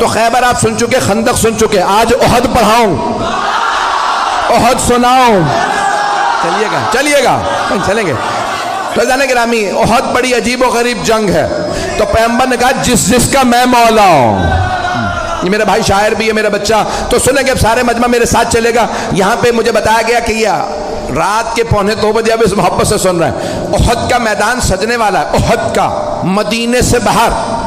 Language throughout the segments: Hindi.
तो खैबर आप सुन चुके, खंदक सुन चुके, आज ओहद पढ़ाऊं, ओहद सुनाऊं। चलिएगा चलिएगा कहीं चलेंगे। तो जाने गिरामी, ओहद बड़ी अजीब और गरीब जंग है। तो पैगंबर ने कहा जिस जिसका मैं मौला हूं। ये मेरा भाई शायर भी है, मेरा बच्चा, तो सुनेंगे, अब सारे मजमा मेरे साथ चलेगा। यहाँ पे मुझे बताया गया कि यह रात के 1:45 बजे अब इस मोहब्बत से सुन रहे हैं। ओहद का मैदान सजने वाला है, ओहद का, मदीने से बाहर।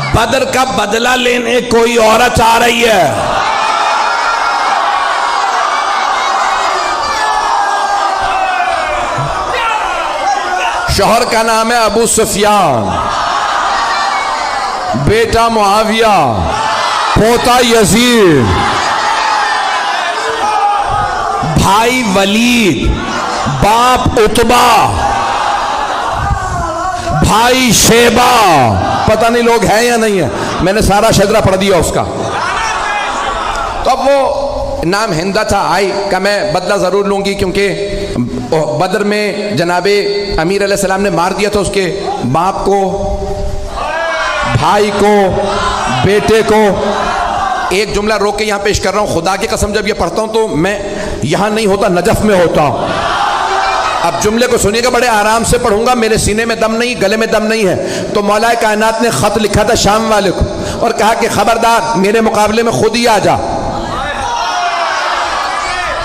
बदर का बदला लेने कोई औरत आ रही है। शौहर का नाम है अबू सुफियान, बेटा मुआविया, पोता यजीद, भाई वलीद, बाप उतबा, भाई शेबा। पता नहीं लोग हैं या नहीं है, मैंने सारा शजरा पढ़ दिया उसका। तो अब वो नाम हिंदा था, आई का मैं बदला जरूर लूंगी, क्योंकि बदर में जनाबे अमीर अलैहिस्सलाम ने मार दिया था उसके बाप को, भाई को, बेटे को। एक जुमला रोक के यहाँ पेश कर रहा हूँ, खुदा की कसम जब ये पढ़ता हूँ तो मैं यहाँ नहीं होता, नजफ में होता हूँ। अब जुमले को सुनिएगा, बड़े आराम से पढ़ूंगा, मेरे सीने में दम नहीं, गले में दम नहीं है। तो मौलाए कायनात ने खत लिखा था शाम वाले को और कहा कि खबरदार मेरे मुकाबले में खुद ही आ जा।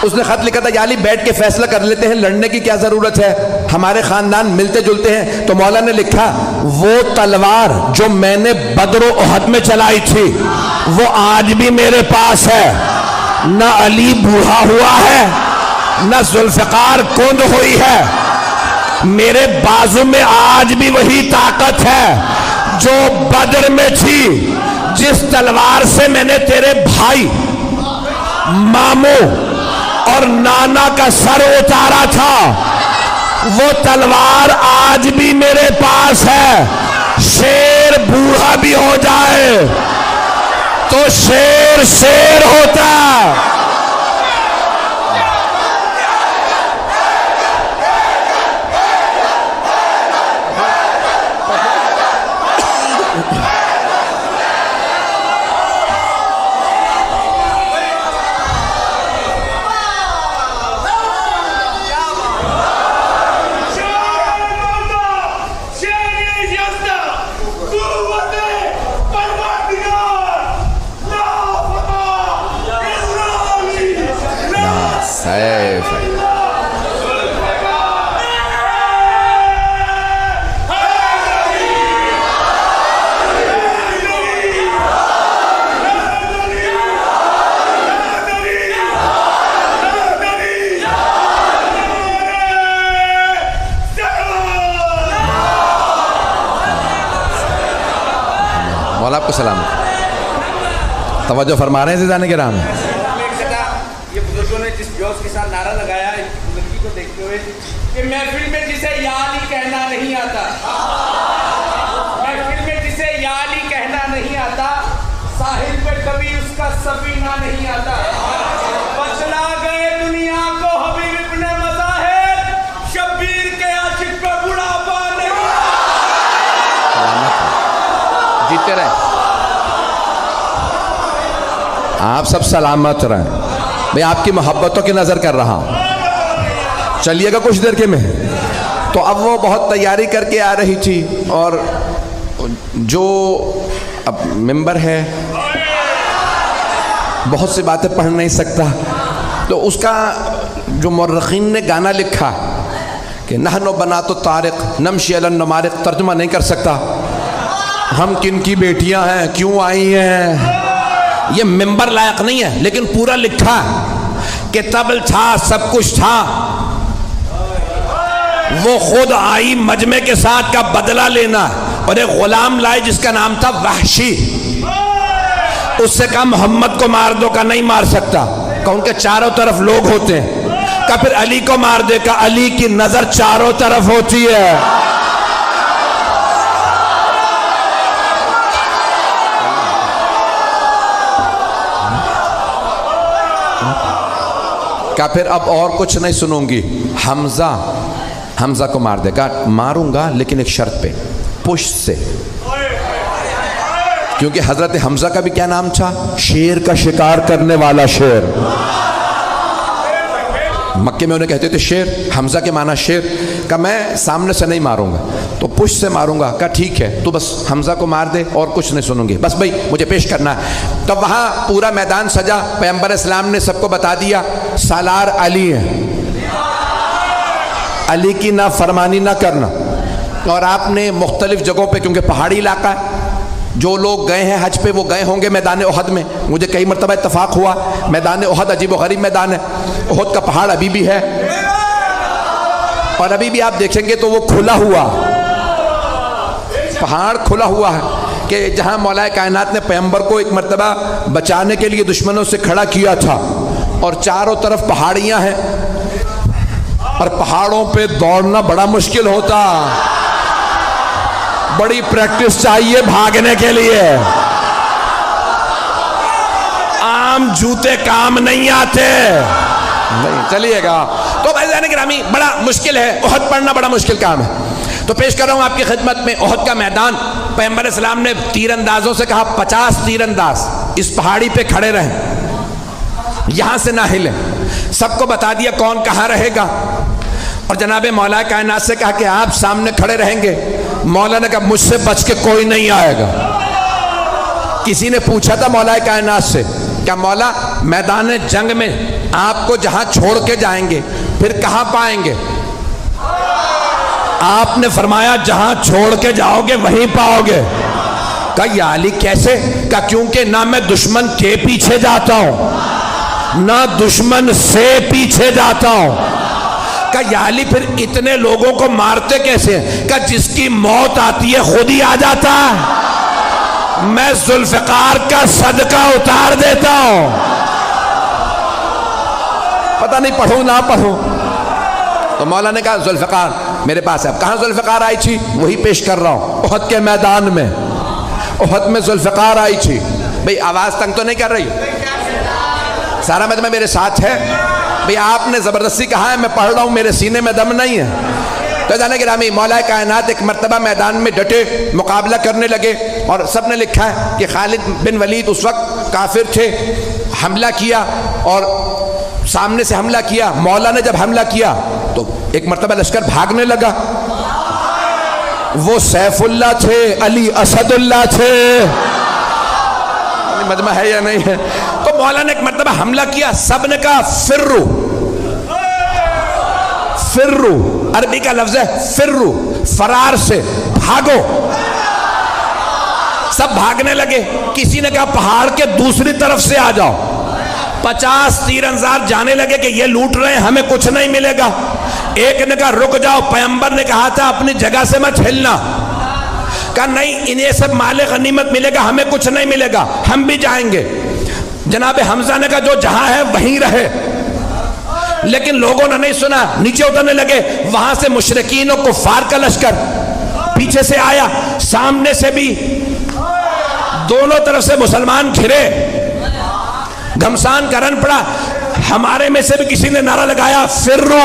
उसने खत लिखा था, याली बैठ के फैसला कर लेते हैं, लड़ने की क्या जरूरत है, हमारे खानदान मिलते जुलते हैं। तो मौला ने लिखा, वो तलवार जो मैंने बदर ओहद में चलाई थी वो आज भी मेरे पास है। न अली बूढ़ा हुआ है, न जुल्फकार कुंद हुई है, मेरे बाजू में आज भी वही ताकत है जो बदर में थी। जिस तलवार से मैंने तेरे भाई, मामू और नाना का सर उतारा था, वो तलवार आज भी मेरे पास है। शेर बूढ़ा भी हो जाए तो शेर शेर होता। मौला आपको सलाम। तवज्जो फरमा रहे हैं ज़िदाने के राम। ये बुजुर्गों ने जिस जोश के साथ नारा लगाया इस बुजुर्गी को देखते हुए कि महफिल में जिसे याली कहना नहीं आता, महफिल में जिसे याली कहना नहीं आता, साहिल पे कभी उसका सफीना नहीं आता। बचला गए दुनिया को हबीब इब्ने मज़ाहिर, शब्बीर के आशिक पे बुढ़ापा नहीं। जीते रहे, आप सब सलामत रहें। मैं आपकी मोहब्बतों की नज़र कर रहा हूँ, चलिएगा कुछ देर के में। तो अब वो बहुत तैयारी करके आ रही थी और जो अब मेंबर है बहुत सी बातें पढ़ नहीं सकता, तो उसका जो मुर्रखीन ने गाना लिखा कि नहनो बना तो तारिक नमशी अलन नमारिक, तर्जुमा नहीं कर सकता, हम किन की बेटियां हैं, क्यों आई हैं, ये मेंबर लायक नहीं है, लेकिन पूरा लिखा कि तबल था, सब कुछ था, वो खुद आई मजमे के साथ का बदला लेना और एक गुलाम लाए जिसका नाम था वहशी। उससे कहा मोहम्मद को मार दो, का नहीं मार सकता, का उनके चारों तरफ लोग होते हैं, का फिर अली को मार दे, का अली की नजर चारों तरफ होती है। क्या फिर अब और कुछ नहीं सुनूंगी, हमजा को मार देगा, मारूंगा लेकिन एक शर्त पे, पुश से, क्योंकि हजरत हमजा का भी क्या नाम था? शेर का शिकार करने वाला शेर। मक्के में उन्हें कहते थे शेर, हमजा के माना शेर। का मैं सामने से नहीं मारूंगा तो पुश से मारूंगा। का ठीक है, तो बस हमजा को मार दे और कुछ नहीं सुनूंगी, बस भाई मुझे पेश करना है। तो वहां पूरा मैदान सजा, पैगंबर इस्लाम ने सबको बता दिया सालार अली है, अली की ना फरमानी ना करना। और आपने मुख्तलिफ जगहों पे, क्योंकि पहाड़ी इलाका है, जो लोग गए हैं हज पे वो गए होंगे मैदान उहद में। मुझे कई मरतबा इत्तफाक हुआ, मैदान उहद अजीब व गरीब मैदान है। उहद का पहाड़ अभी भी है और अभी भी आप देखेंगे तो वो खुला हुआ पहाड़ खुला हुआ है कि जहां मौला कायनात ने पैगंबर को एक मरतबा बचाने के लिए दुश्मनों से खड़ा किया था। और चारों तरफ पहाड़ियां हैं और पहाड़ों पे दौड़ना बड़ा मुश्किल होता, बड़ी प्रैक्टिस चाहिए भागने के लिए, आम जूते काम नहीं आते। नहीं चलिएगा तो भाई जाने गिरामी बड़ा मुश्किल है, उहद पढ़ना बड़ा मुश्किल काम है। तो पेश कर रहा हूं आपकी खिदमत में उहद का मैदान। पैगंबर इस्लाम ने तीरंदाजों से कहा 50 तीरंदाज इस पहाड़ी पे खड़े रहें, यहां से ना हिले। सबको बता दिया कौन कहां रहेगा। और जनाबे मौला कायनात से कहा कि आप सामने खड़े रहेंगे। मौला ने कहा मुझसे बच के कोई नहीं आएगा। किसी ने पूछा था मौला कायनात से, क्या मौला मैदान जंग में आपको जहां छोड़ के जाएंगे फिर कहां पाएंगे? आपने फरमाया जहां छोड़ के जाओगे वहीं पाओगे। कहा या अली कैसे? कहा क्योंकि ना मैं दुश्मन के पीछे जाता हूं ना दुश्मन से पीछे जाता हूं। कहा या अली फिर इतने लोगों को मारते कैसे? कहा जिसकी मौत आती है खुद ही आ जाता है, मैं जुल्फकार का सदका उतार देता हूं। पता नहीं पढ़ूं ना पढ़ूं। तो मौला ने कहा जुल्फकार मेरे पास है। कहां जुल्फकार आई थी? वही पेश कर रहा हूं, उहद के मैदान में। उहद में जुल्फकार आई थी। भाई आवाज तंग तो नहीं कर रही? सारा मजमा मेरे साथ है। भाई आपने जबरदस्ती कहा है, मैं पढ़ रहा हूं, मेरे सीने में दम नहीं है। तो जाने गिरामी मौला कायनात एक मरतबा मैदान में डटे मुकाबला करने लगे। और सब ने लिखा है कि खालिद बिन वलीद उस वक्त काफिर थे, हमला किया और सामने से हमला किया। मौला ने जब हमला किया तो एक मरतबा लश्कर भागने लगा। वो सैफुल्लाह थे, अली असदुल्लाह थे। मजमा है या नहीं है? तो मौला ने एक मरतबा हमला किया, सब ने कहा फिर्रू। फिर्रू अरबी का लफ्ज है फिर्रू, फरार से भागो। सब भागने लगे। किसी ने कहा पहाड़ के दूसरी तरफ से आ जाओ। 50 तीरंदाज जाने लगे कि ये लूट रहे हैं, हमें कुछ नहीं मिलेगा। एक ने कहा रुक जाओ, पैगंबर ने कहा था अपनी जगह से मत हिलना। कहा नहीं, इन्हें सब माले गनीमत मिलेगा, हमें कुछ नहीं मिलेगा, हम भी जाएंगे। जनाबे हमजा ने कहा जो जहां है वहीं रहे। लेकिन लोगों ने नहीं सुना, नीचे उतरने लगे। वहां से मुशरिकीन और कुफ्फार का लश्कर पीछे से आया, सामने से भी, दोनों तरफ से मुसलमान घिरे। घमसान करन पड़ा। हमारे में से भी किसी ने नारा लगाया फिर्रू।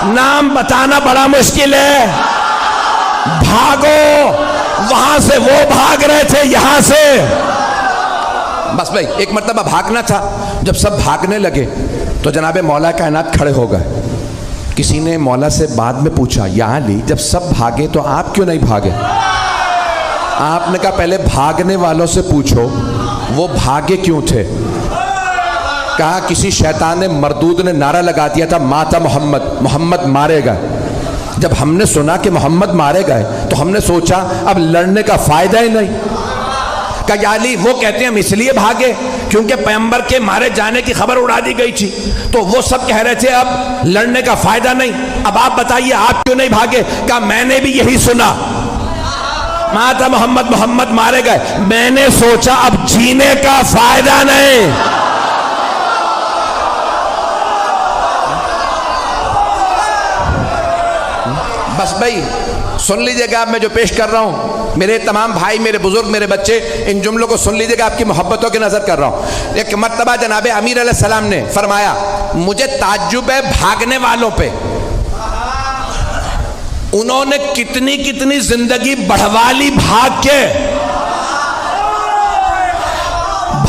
नाम बताना बड़ा मुश्किल है, भागो। वहां से वो भाग रहे थे, यहां से बस भाई एक मरतबा भागना था। जब सब भागने लगे तो जनाबे मौला कायनात खड़े हो गए। किसी ने मौला से बाद में पूछा या अली जब सब भागे तो आप क्यों नहीं भागे? आपने कहा पहले भागने वालों से पूछो वो भागे क्यों थे। कहा किसी शैतान मरदूद ने नारा लगा दिया था माता मोहम्मद, मोहम्मद मारे गए। जब हमने सुना कि मोहम्मद मारे गए तो हमने सोचा अब लड़ने का फायदा ही नहीं। कहा या अली वो कहते हैं हम इसलिए भागे क्योंकि पैगंबर के मारे जाने की खबर उड़ा दी गई थी, तो वो सब कह रहे थे अब लड़ने का फायदा नहीं। अब आप बताइए आप क्यों नहीं भागे? कहा मैंने भी यही सुना, माता मोहम्मद, मोहम्मद मारे गए। मैंने सोचा अब जीने का फायदा नहीं। बस भाई सुन लीजिएगा, अब मैं जो पेश कर रहा हूं, मेरे तमाम भाई, मेरे बुजुर्ग, मेरे बच्चे, इन जुमलों को सुन लीजिएगा, आपकी मोहब्बतों की नजर कर रहा हूं। एक मर्तबा जनाबे अमीर अलैहिस्सलाम ने फरमाया मुझे ताज्जुब है भागने वालों पे, उन्होंने कितनी कितनी जिंदगी बढ़वा ली भाग के।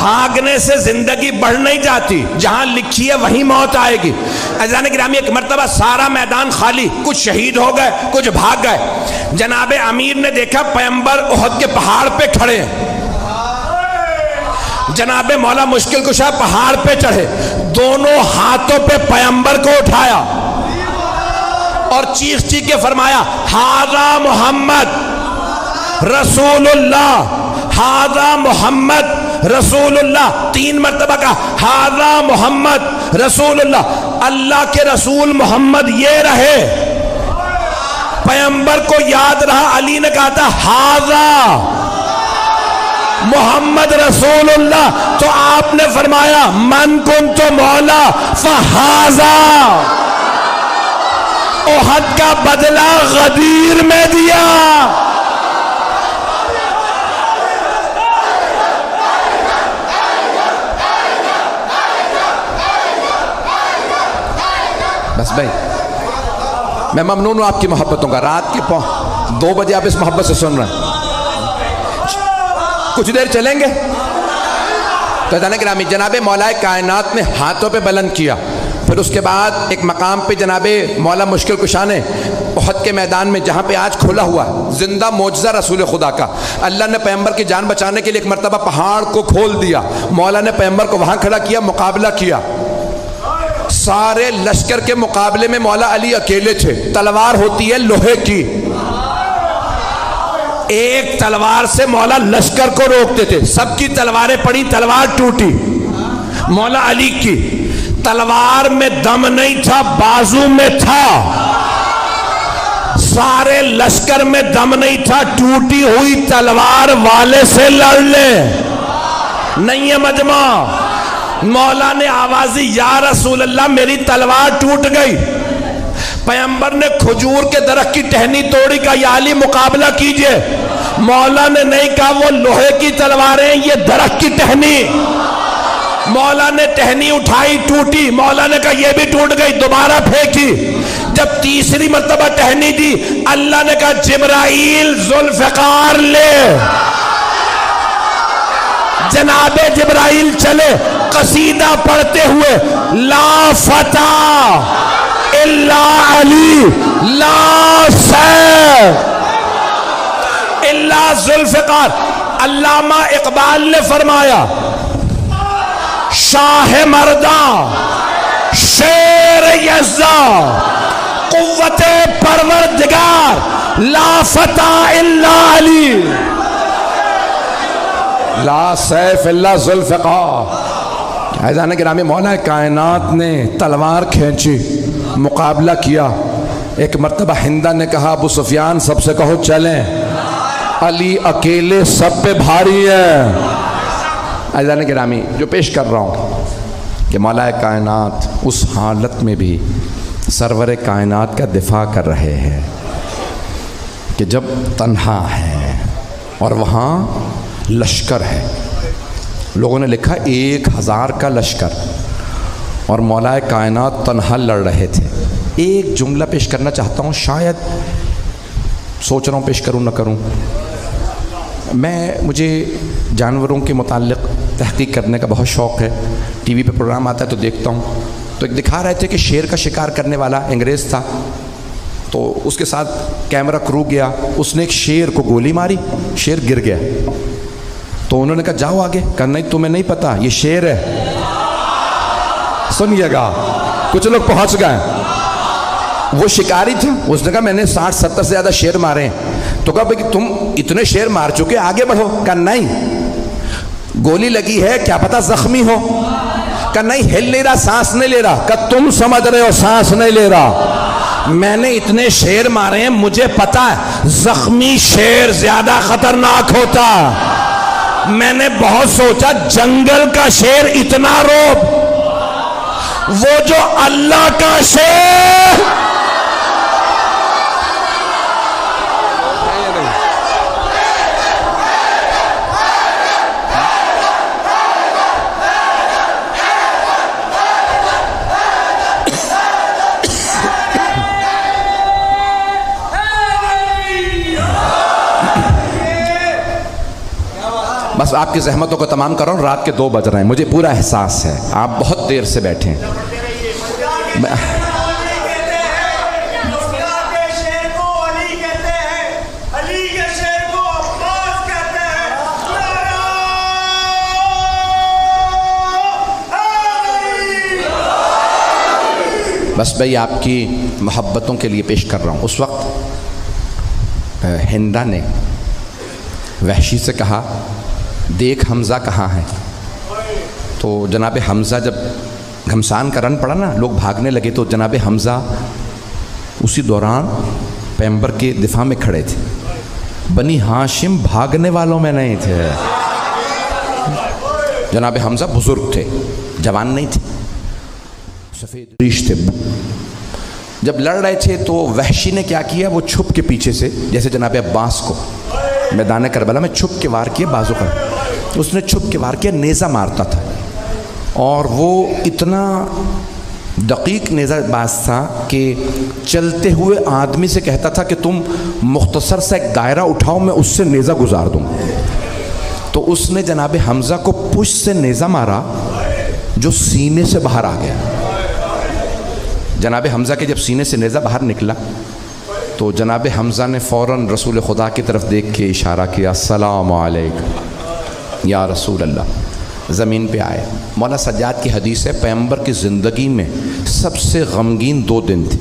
भागने से जिंदगी बढ़ नहीं जाती, जहां लिखी है वहीं मौत आएगी। अज़ान गिरामी, एक मर्तबा सारा मैदान खाली, कुछ शहीद हो गए, कुछ भाग गए। जनाबे अमीर ने देखा पैगंबर उहद के पहाड़ पे खड़े हैं। जनाबे मौला मुश्किल कुशा पहाड़ पे चढ़े, दोनों हाथों पे पैगंबर को उठाया और चीख चीख के फरमाया, हाजा मोहम्मद रसूलुल्लाह, हाजा मोहम्मद रसूलुल्लाह। 3 मर्तबा का हाजा मोहम्मद रसूलुल्लाह। अल्लाह के रसूल मोहम्मद ये रहे। पैगंबर को याद रहा, अली ने कहा था हाजा मोहम्मद रसूलुल्लाह, तो आपने फरमाया मन कुन तो मौला फहाजा। उहद का बदला गदीर में दिया। बस भाई, मैं ममनून हूं आपकी मोहब्बतों का। रात के 2 बजे आप इस मोहब्बत से सुन रहे हैं, कुछ देर चलेंगे तो जाने गिरामी जनाबे मौलाए कायनात ने हाथों पे बुलंद किया। फिर उसके बाद एक मकाम पे जनाबे मौला मुश्किल कुशा ने उहद के मैदान में, जहाँ पे आज खुला हुआ जिंदा मौजज़ा रसूल खुदा का, अल्लाह ने पैगंबर की जान बचाने के लिए एक मरतबा पहाड़ को खोल दिया। मौला ने पैगंबर को वहाँ खड़ा किया, मुकाबला किया। सारे लश्कर के मुकाबले में मौला अली अकेले थे। तलवार होती है लोहे की, एक तलवार से मौला लश्कर को रोकते थे। सबकी तलवारें पड़ी, तलवार टूटी। मौला अली की तलवार में दम नहीं था, बाजू में था। सारे लश्कर में दम नहीं था, टूटी हुई तलवार वाले से लड़ ले, नहीं है मजमा। मौला ने आवाजी, या रसूल अल्लाह मेरी तलवार टूट गई। पैगंबर ने खजूर के दरख्त की टहनी तोड़ी, का या अली मुकाबला कीजिए। मौला ने नहीं कहा वो लोहे की तलवारें, ये दरख्त की टहनी। मौला ने टहनी उठाई, टूटी। मौला ने कहा ये भी टूट गई, दोबारा फेंकी। जब तीसरी मर्तबा टहनी दी, अल्लाह ने कहा जिब्राइल जुल्फ़िकार ले। जनाबे जिब्राइल चले कसीदा पढ़ते हुए, ला फता इल्ला अली, ला सैफ इल्ला जुल्फ़िकार। अल्लामा इकबाल ने फरमाया, शाह मर्दा शेर यज़्ज़ा कुव्वते परवरदिगार, ला फता इल्ला अली, ला सैफ इल्ला जुल्फ़िकार। ऐज़ान गिरामी मौला कायनात ने तलवार खींची, मुकाबला किया। एक मर्तबा हिंदा ने कहा, अबू सुफियान सबसे कहो चलें, अली अकेले सब पे भारी है। ऐज़ान गिरामी जो पेश कर रहा हूँ कि मौला कायनात उस हालत में भी सरवर कायनात का दिफा कर रहे हैं कि जब तन्हा है और वहाँ लश्कर है। लोगों ने लिखा 1000 का लश्कर और मौलाए कायनात तन्हा लड़ रहे थे। एक जुमला पेश करना चाहता हूँ, शायद सोच रहा हूँ पेश करूँ न करूँ। मुझे जानवरों के मुताल्लिक़ तहक़ीक़ करने का बहुत शौक़ है। टीवी पे प्रोग्राम आता है तो देखता हूँ। तो एक दिखा रहे थे कि शेर का शिकार करने वाला अंग्रेज़ था, तो उसके साथ कैमरा क्रू गया, उसने एक शेर को गोली मारी, शेर गिर गया। तो उन्होंने कहा जाओ आगे। कहा नहीं तुम्हें नहीं पता ये शेर है। सुनिएगा, कुछ लोग पहुंच गए। वो शिकारी थे, उसने कहा मैंने 60-70 से ज़्यादा शेर मारे हैं। तो कहा भाई तुम इतने शेर मार चुके, आगे बढ़ो। कहा नहीं, गोली लगी है, क्या पता जख्मी हो। कहा नहीं, हिल नहीं रहा, सांस नहीं ले रहा। कहा तुम समझ रहे हो सांस नहीं ले रहा, मैंने इतने शेर मारे हैं, मुझे पता है जख्मी शेर ज्यादा खतरनाक होता। मैंने बहुत सोचा, जंगल का शेर इतना रोब, वो जो अल्लाह का शेर। बस आपकी जहमतों को तमाम कर रहा हूँ, रात के 2 बज रहे हैं, मुझे पूरा एहसास है, आप बहुत देर से बैठे हैं। बस भाई आपकी मोहब्बतों के लिए पेश कर रहा हूँ। उस वक्त हिंदा ने वहशी से कहा, देख हमज़ा कहाँ है। तो जनाब हमज़ा जब घमसान का रन पड़ा ना, लोग भागने लगे, तो जनाब हमज़ा उसी दौरान पैगंबर के दिफा में खड़े थे। बनी हाशिम भागने वालों में नहीं थे। जनाब हमज़ा बुज़ुर्ग थे, जवान नहीं थे, सफ़ेद रीश थे। जब लड़ रहे थे तो वहशी ने क्या किया, वो छुप के पीछे से, जैसे जनाब अब्बास को मैदान करबला में छुप के वार किया, बाजू का उसने छुप के वार किया, नेज़ा मारता था। और वो इतना दकीक नेज़ाबाज था कि चलते हुए आदमी से कहता था कि तुम मुख्तसर सा एक दायरा उठाओ, मैं उससे नेज़ा गुजार दूँ। तो उसने जनाब हमज़ा को पुश से नेज़ा मारा जो सीने से बाहर आ गया। जनाब हमज़ा के जब सीने से नेज़ा बाहर निकला तो जनाब हमज़ा ने फ़ौरन रसूल खुदा की तरफ देख के इशारा किया, अस्सलामु अलैकुम या रसूल अल्लाह। ज़मीन पे आए। मौला सज्जाद की हदीस है, पैगंबर की ज़िंदगी में सबसे गमगीन 2 दिन थे।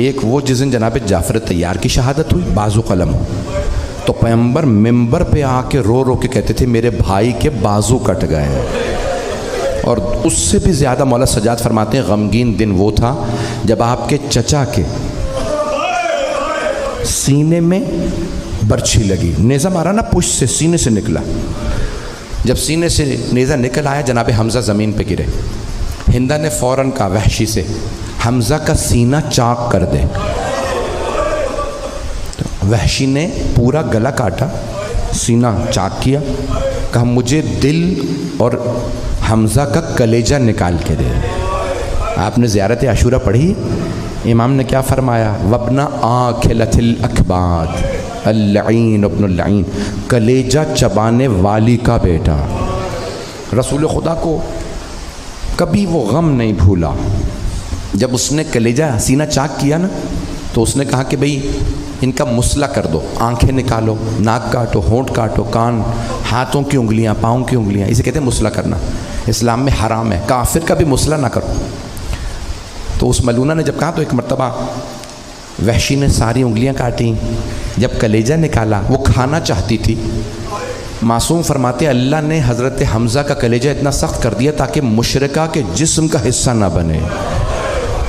एक वो जिस दिन जनाब जाफ़र तैयार की शहादत हुई, बाजू कलम हो, तो पैगंबर मिंबर पे आके रो रो के कहते थे मेरे भाई के बाजू कट गए। और उससे भी ज़्यादा मौला सज्जाद फरमाते हैं गमगीन दिन वो था जब आपके चचा के सीने में बर्छी लगी, नेज़ा मारा ना, पुश से सीने से निकला। जब सीने से नेज़ा निकल आया, जनाब हमज़ा ज़मीन पे गिरे। हिंदा ने फ़ौरन कहा वहशी से, हमज़ा का सीना चाक कर दे। तो वहशी ने पूरा गला काटा, सीना चाक किया, कहा मुझे दिल और हमज़ा का कलेजा निकाल के दे। आपने ज़ियारत आशूरा पढ़ी, इमाम ने क्या फरमाया, वबना आखिलतिल अखबाद अल्लईन इब्नुल लईन, कलेजा चबाने वाली का बेटा। रसूल खुदा को कभी वो गम नहीं भूला। जब उसने कलेजा सीना चाक किया ना, तो उसने कहा कि भाई इनका मुसला कर दो, आंखें निकालो, नाक काटो, होंठ काटो, कान, हाथों की उंगलियां, पाँव की उंगलियां, इसे कहते हैं मुसला करना। इस्लाम में हराम है, काफिर का भी मुसला ना करो। तो उस मलूना ने जब कहा तो एक मर्तबा वहशी ने सारी उंगलियां काटी। जब कलेजा निकाला, वो खाना चाहती थी। मासूम फरमाते अल्लाह ने हज़रत हमज़ा का कलेजा इतना सख्त कर दिया ताकि मुशरिका के जिस्म का हिस्सा ना बने।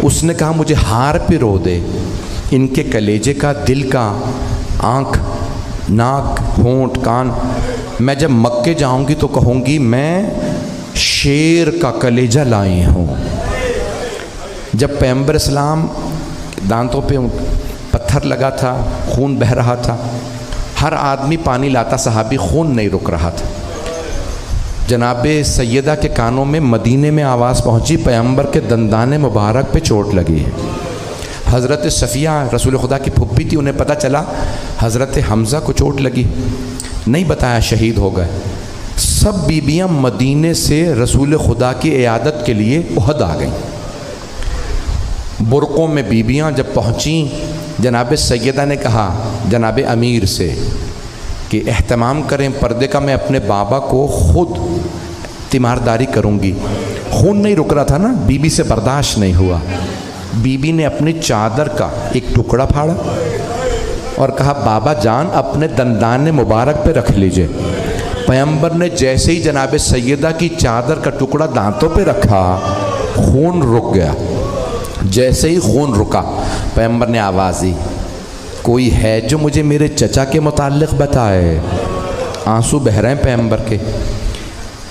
उसने कहा मुझे हार पे रो दे, इनके कलेजे का, दिल का, आँख, नाक, होंठ, कान। मैं जब मक्के जाऊंगी तो कहूँगी मैं शेर का कलेजा लाई हूँ। जब पैगंबर इस्लाम दांतों पे पत्थर लगा था, खून बह रहा था, हर आदमी पानी लाता, सहाबी, खून नहीं रुक रहा था। जनाबे सैयदा के कानों में मदीने में आवाज़ पहुँची, पैगंबर के दंदाने मुबारक पे चोट लगी है। हज़रत सफ़िया रसूल खुदा की फुप्पी थी, उन्हें पता चला हज़रत हमज़ा को चोट लगी, नहीं बताया, शहीद हो गए। सब बीबियाँ मदीने से रसूल खुदा की इयादत के लिए उहद आ गईं। बुरक़ों में बीबियाँ जब पहुँची, जनाब सैयदा ने कहा जनाब अमीर से कि एहतमाम करें पर्दे का, मैं अपने बाबा को ख़ुद तीमारदारी करूँगी। खून नहीं रुक रहा था ना, बीबी से बर्दाश्त नहीं हुआ। बीबी ने अपनी चादर का एक टुकड़ा फाड़ा और कहा बाबा जान अपने दंदाने मुबारक पे रख लीजिए। पैगंबर ने जैसे ही जनाब सैयदा की चादर का टुकड़ा दांतों पे रखा, खून रुक गया। जैसे ही खून रुका, पैगंबर ने आवाज़ दी, कोई है जो मुझे मेरे चचा के मुताल्लिक़ बताए। आंसू बह रहे हैं पैगंबर के।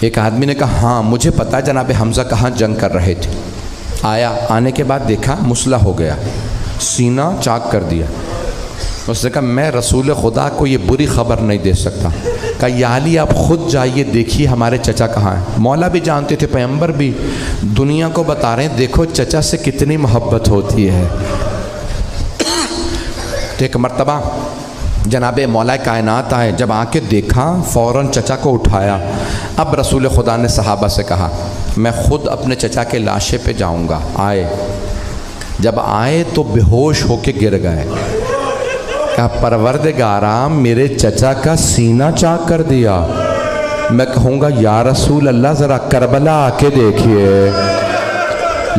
एक आदमी ने कहा हाँ मुझे पता है जनाब हमज़ा कहाँ जंग कर रहे थे। आया, आने के बाद देखा मुसला हो गया, सीना चाक कर दिया। उसने कहा मैं रसूल खुदा को ये बुरी ख़बर नहीं दे सकता। कहा या अली आप ख़ुद जाइए, देखिए हमारे चचा कहाँ हैं। मौला भी जानते थे, पैगंबर भी दुनिया को बता रहे हैं, देखो चचा से कितनी मोहब्बत होती है। तो एक मर्तबा जनाब मौला कायनात आए, जब आके देखा फ़ौरन चचा को उठाया। अब रसूल खुदा ने सहाबा से कहा मैं ख़ुद अपने चचा के लाशे पे जाऊंगा। आए, जब आए तो बेहोश होके गिर गए। कहा परवरदिगारा मेरे चचा का सीना चाक कर दिया। मैं कहूँगा या रसूल अल्लाह ज़रा करबला आके देखिए,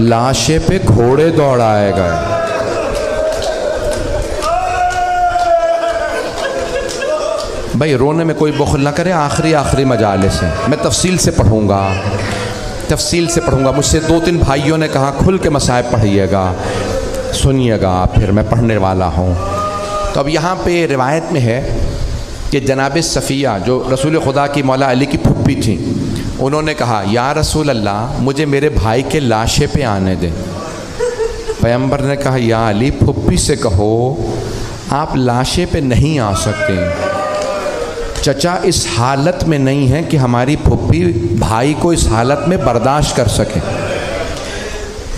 लाशे पे घोड़े दौड़ाए गए। भाई रोने में कोई बुखल ना करे, आखिरी मजालिस है, मैं तफसील से पढ़ूँगा। मुझसे 2-3 भाइयों ने कहा खुल के मसाइब पढ़िएगा, सुनिएगा, फिर मैं पढ़ने वाला हूँ। तो अब यहाँ पे रिवायत में है कि जनाब सफ़िया जो रसूल खुदा की मौला अली की फुप्पी थी, उन्होंने कहा या रसूल अल्लाह मुझे मेरे भाई के लाशे पे आने दें। पैगम्बर ने कहा या अली फुप्पी से कहो आप लाशे पे नहीं आ सकते, चचा इस हालत में नहीं है कि हमारी फुप्पी भाई को इस हालत में बर्दाश्त कर सके।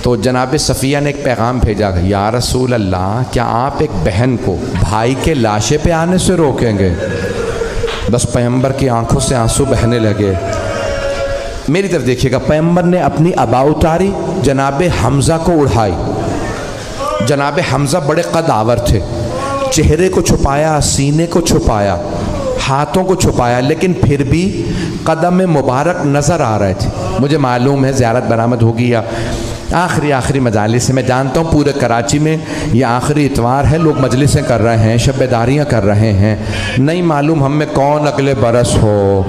तो जनाब सफ़िया ने एक पैगाम भेजा या रसूल अल्लाह क्या आप एक बहन को भाई के लाशे पे आने से रोकेंगे? बस पैगम्बर की आंखों से आंसू बहने लगे। मेरी तरफ देखिएगा, पैगम्बर ने अपनी अबा उतारी, जनाब हमज़ा को उड़ाई। जनाब हमज़ा बड़े कदावर थे, चेहरे को छुपाया, सीने को छुपाया, हाथों को छुपाया, लेकिन फिर भी कदम मुबारक नज़र आ रहे थे। मुझे मालूम है ज़ियारत बरामद होगी या आखिरी मजालिस से, मैं जानता हूँ पूरे कराची में ये आखिरी इतवार है, लोग मजलिसें कर रहे हैं, शब्बेदारियाँ कर रहे हैं, नहीं मालूम हम में कौन अगले बरस हो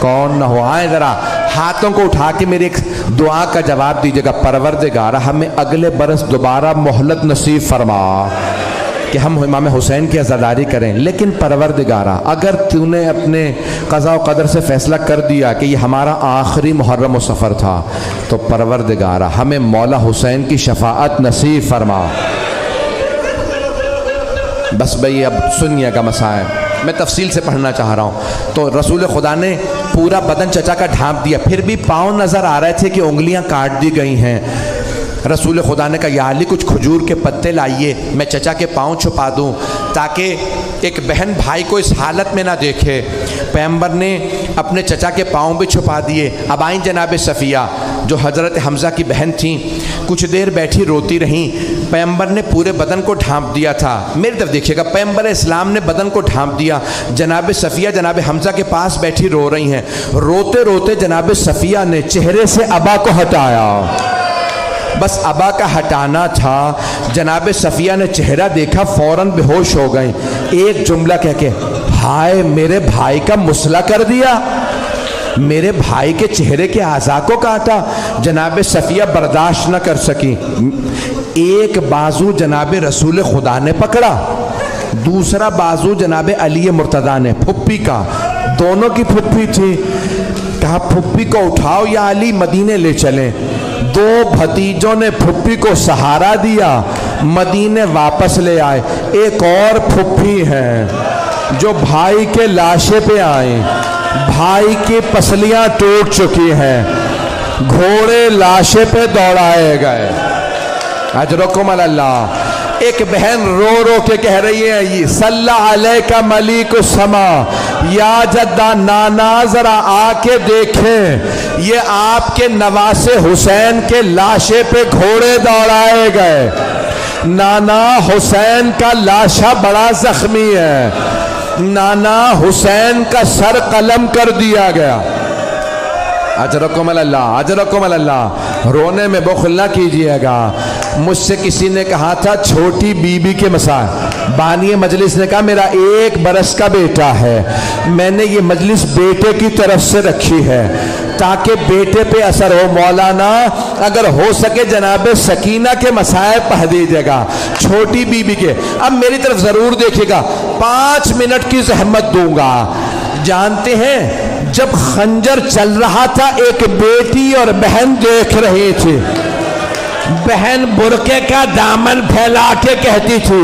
कौन न हो। आए ज़रा हाथों को उठा के मेरी एक दुआ का जवाब दीजिएगा, परवरदिगारा हमें अगले बरस दोबारा मोहलत नसीब फरमा कि हम इमाम हुसैन की अज़ादारी करें। लेकिन परवरदिगारा अगर तूने अपने क़ज़ा व क़दर से फ़ैसला कर दिया कि ये हमारा आखिरी मुहर्रम व सफ़र था, तो परवरदिगारा हमें मौला हुसैन की शफ़ाअत नसीब फरमा। बस भाई अब सुनिएगा मसाइल, मैं तफसील से पढ़ना चाह रहा हूँ। तो रसूल खुदा ने पूरा बदन चचा का ढांप दिया, फिर भी पाँव नज़र आ रहे थे कि उंगलियाँ काट दी गई हैं। रसूल खुदा ने कहा या अली कुछ खजूर के पत्ते लाइए, मैं चचा के पाँव छुपा दूँ ताकि एक बहन भाई को इस हालत में ना देखे। पैगम्बर ने अपने चचा के पाँव भी छुपा दिए। अब आई जनाब सफ़िया जो हज़रत हमज़ा की बहन थी, कुछ देर बैठी रोती रहीं। पैगम्बर ने पूरे बदन को ढांप दिया था। मेरी तरफ देखिएगा, पैगम्बर इस्लाम ने बदन को ढांप दिया। जनाब सफ़िया जनाब हमज़ा के पास बैठी रो रही हैं। रोते रोते जनाब सफ़िया ने चेहरे से अबा को हटाया, बस अबा का हटाना था। जनाब सफ़िया ने चेहरा देखा, फ़ौरन बेहोश हो गई। एक जुमला कह के हाय मेरे भाई का मुसला कर दिया, मेरे भाई के चेहरे के आज़ा को काटा। जनाब सफ़िया बर्दाश्त न कर सकी। एक बाजू जनाब रसूल खुदा ने पकड़ा, दूसरा बाजू जनाब अली मुर्तज़ा ने, फुप्पी का, दोनों की फुप्पी थी। कहा फुप्पी को उठाओ या अली मदीने ले चलें। दो भतीजों ने फुप्पी को सहारा दिया, मदीने वापस ले आए। एक और फुप्पी है जो भाई के लाशे पे आए, भाई की पसलियां टूट चुकी हैं, घोड़े लाशे पे दौड़ाए गए। अजरकुम अल्लाह। एक बहन रो रो के कह रही है ये सल्ला अलैका मलिक समा, या जद्दा नाना जरा आके देखें ये आपके नवासे हुसैन के लाशे पे घोड़े दौड़ाए गए। नाना हुसैन का लाशा बड़ा जख्मी है, नाना हुसैन का सर कलम कर दिया गया। अजरकुम अल्लाह, अजरकुम अल्लाह। रोने में बुखल ना कीजिएगा। मुझसे किसी ने कहा था छोटी बीबी के मसाइल, बानी मजलिस ने कहा मेरा 1 बरस का बेटा है, मैंने ये मजलिस बेटे की तरफ से रखी है ताकि बेटे पे असर हो। मौलाना अगर हो सके जनाब सकीना के मसाइल पढ़ दीजिएगा, छोटी बीबी के। अब मेरी तरफ जरूर देखिएगा, 5 मिनट की जहमत दूंगा। जानते हैं जब खंजर चल रहा था एक बेटी और बहन देख रही थी, बहन बुरके का दामन फैला के कहती थी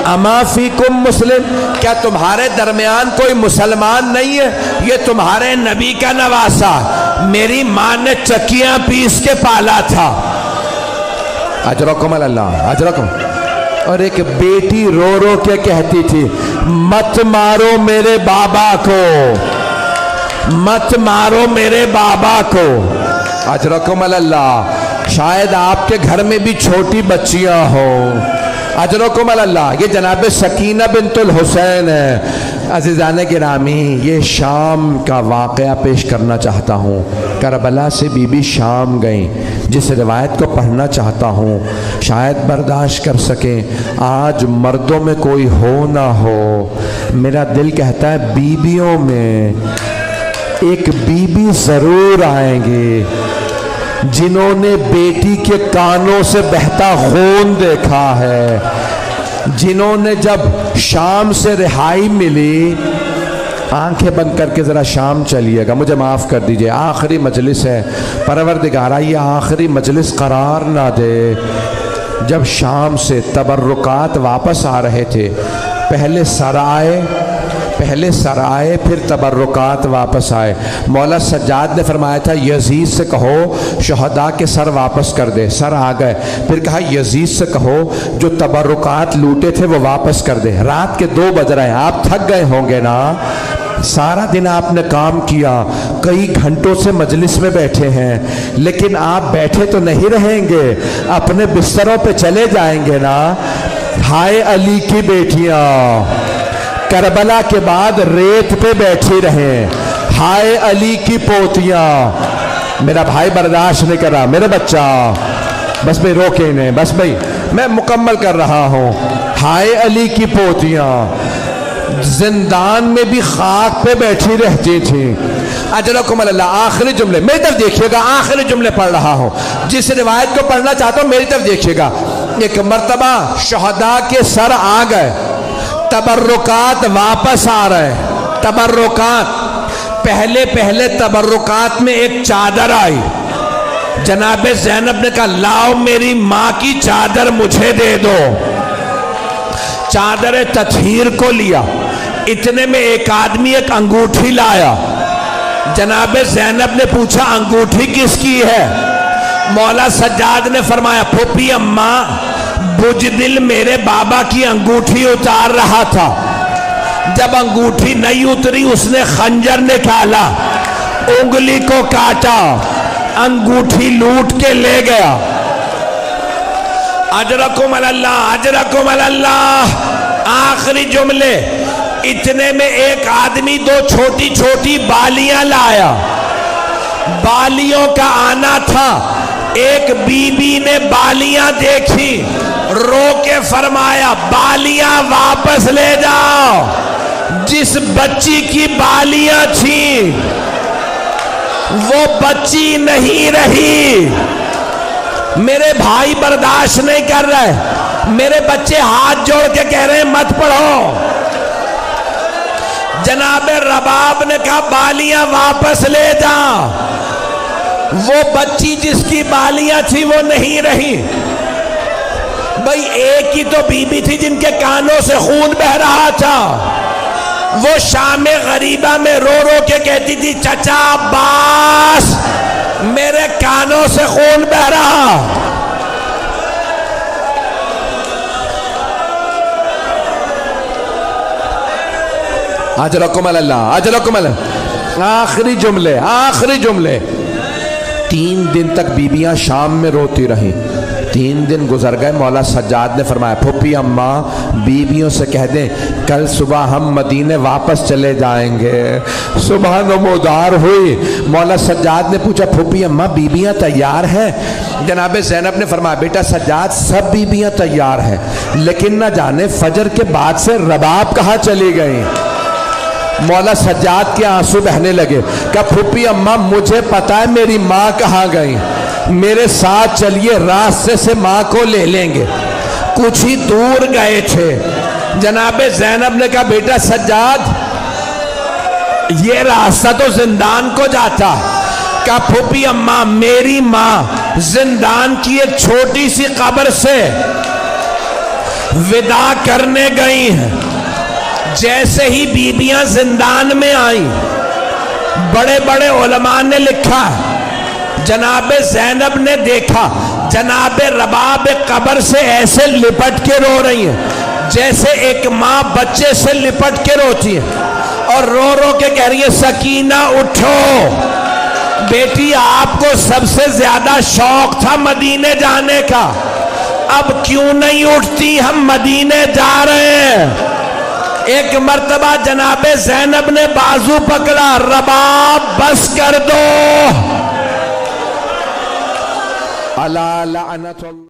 अमा फीकुम मुस्लिम, क्या तुम्हारे दरमियान कोई मुसलमान नहीं है? ये तुम्हारे नबी का नवासा, मेरी माँ ने चक्कियां पीस के पाला था। अजरकुम अल्लाह, अजरकुम। और एक बेटी रो रो के कहती थी, मत मारो मेरे बाबा को, मत मारो मेरे बाबा को। अजरकुम अल्लाह। शायद आपके घर में भी छोटी बच्चियां हो। अजरकुम अल्लाह। ये जनाब सकीना बिनतुल हुसैन है। अज़ीज़ान गिरामी, ये शाम का वाक़या पेश करना चाहता हूँ। करबला से बीबी शाम गई, जिस रिवायत को पढ़ना चाहता हूँ शायद बर्दाश्त कर सकें। आज मर्दों में कोई हो ना हो, मेरा दिल कहता है बीबियों में एक बीबी ज़रूर आएंगी जिन्होंने बेटी के कानों से बहता खून देखा है, जिन्होंने जब शाम से रिहाई मिली, आंखें बंद करके ज़रा शाम चलिएगा, मुझे माफ़ कर दीजिए, आखिरी मजलिस है, परवरदिगारा ये आखिरी मजलिस करार ना दे। जब शाम से तबर्रुकात वापस आ रहे थे, पहले सराए फिर तबर्रुकात वापस आए। मौला सज्जाद ने फरमाया था यजीद से कहो शहदा के सर वापस कर दे, सर आ गए। फिर कहा यजीद से कहो जो तबर्रुकात लूटे थे वो वापस कर दे। रात के 2 बज रहे हैं, आप थक गए होंगे ना, सारा दिन आपने काम किया, कई घंटों से मजलिस में बैठे हैं, लेकिन आप बैठे तो नहीं रहेंगे, अपने बिस्तरों पे चले जाएंगे ना। हाय अली की बेटियां करबला के बाद रेत पे बैठी रहे, हाय अली की पोतियां। मेरा भाई बर्दाश्त नहीं कर रहा, मेरे बच्चा, बस भाई रोके इन्हें, बस भाई मैं मुकम्मल कर रहा हूँ। हाय अली की पोतियां जिंदान में भी खाक पे बैठी रहती थी। अजरकुम अल्लाह। आखिरी जुमले मेरी तरफ देखिएगा, आखिरी जुमले पढ़ रहा हूँ, जिस रिवायत को पढ़ना चाहता हूँ मेरी तरफ देखिएगा। एक मर्तबा शहदा के सर आ गए, तबर्रुकात वापस आ रहे। तबर्रुकात पहले तबर्रुकात में एक चादर आई। जनाबे ज़ैनब ने कहा लाओ मेरी माँ की चादर मुझे दे दो। चादर तत्हीर को लिया, इतने में एक आदमी एक अंगूठी लाया। जनाबे ज़ैनब ने पूछा अंगूठी किसकी है? मौला सज्जाद ने फरमाया फूफी अम्मा बुजदिल मेरे बाबा की अंगूठी उतार रहा था, जब अंगूठी नहीं उतरी उसने खंजर निकाला, उंगली को काटा, अंगूठी लूट के ले गया। अजरकुम अल्लाह, अजरकुम अल्लाह। आखिरी जुमले, इतने में एक आदमी 2 छोटी छोटी बालियां लाया। बालियों का आना था, एक बीबी ने बालियां देखी, रो के फरमाया बालियां वापस ले जाओ। जिस बच्ची की बालियां थी वो बच्ची नहीं रही। मेरे भाई बर्दाश्त नहीं कर रहे, मेरे बच्चे हाथ जोड़ के कह रहे हैं मत पढ़ो। जनाबे रबाब ने कहा बालियां वापस ले जा। वो बच्ची जिसकी बालियां थी वो नहीं रही। भाई एक ही तो बीबी थी जिनके कानों से खून बह रहा था। वो शामे गरीबा में रो रो के कहती थी चचा अब्बास मेरे कानों से खून बह रहा। अजरकुम अल्लाह, अजरकुम अल्लाह। आखिरी जुमले, आखिरी जुमले। 3 दिन तक बीबियां शाम में रोती रहीं। 3 दिन गुजर गए। मौला सज्जाद ने फरमाया फूफी अम्मा बीबियों से कह दें कल सुबह हम मदीने वापस चले जाएंगे। सुबह नमोदार हुई। मौला सज्जाद ने पूछा फूफी अम्मा बीबियां तैयार हैं? जनाब ज़ैनब ने फरमाया बेटा सज्जाद सब बीबियां तैयार हैं, लेकिन न जाने फजर के बाद से रबाब कहाँ चली गई। मौला सज्जाद के आंसू बहने लगे। क्या फूफी अम्मा मुझे पता है मेरी माँ कहाँ गई, मेरे साथ चलिए रास्ते से माँ को ले लेंगे। कुछ ही दूर गए थे। जनाबे ज़ैनब ने कहा बेटा सज्जाद ये रास्ता तो जिंदान को जाता। क्या फूफी अम्मा मेरी माँ जिंदान की एक छोटी सी कब्र से विदा करने गई हैं। जैसे ही बीबियां जिंदान में आई, बड़े बड़े उलमा ने लिखा जनाबे ज़ैनब ने देखा जनाबे रबाब कब्र से ऐसे लिपट के रो रही हैं जैसे एक माँ बच्चे से लिपट के रोती है, और रो रो के कह रही है सकीना उठो बेटी, आपको सबसे ज्यादा शौक था मदीने जाने का, अब क्यों नहीं उठती, हम मदीने जा रहे हैं। एक मर्तबा जनाबे ज़ैनब ने बाजू पकड़ा, रबाब बस कर दो। अला लानतुल्लाह।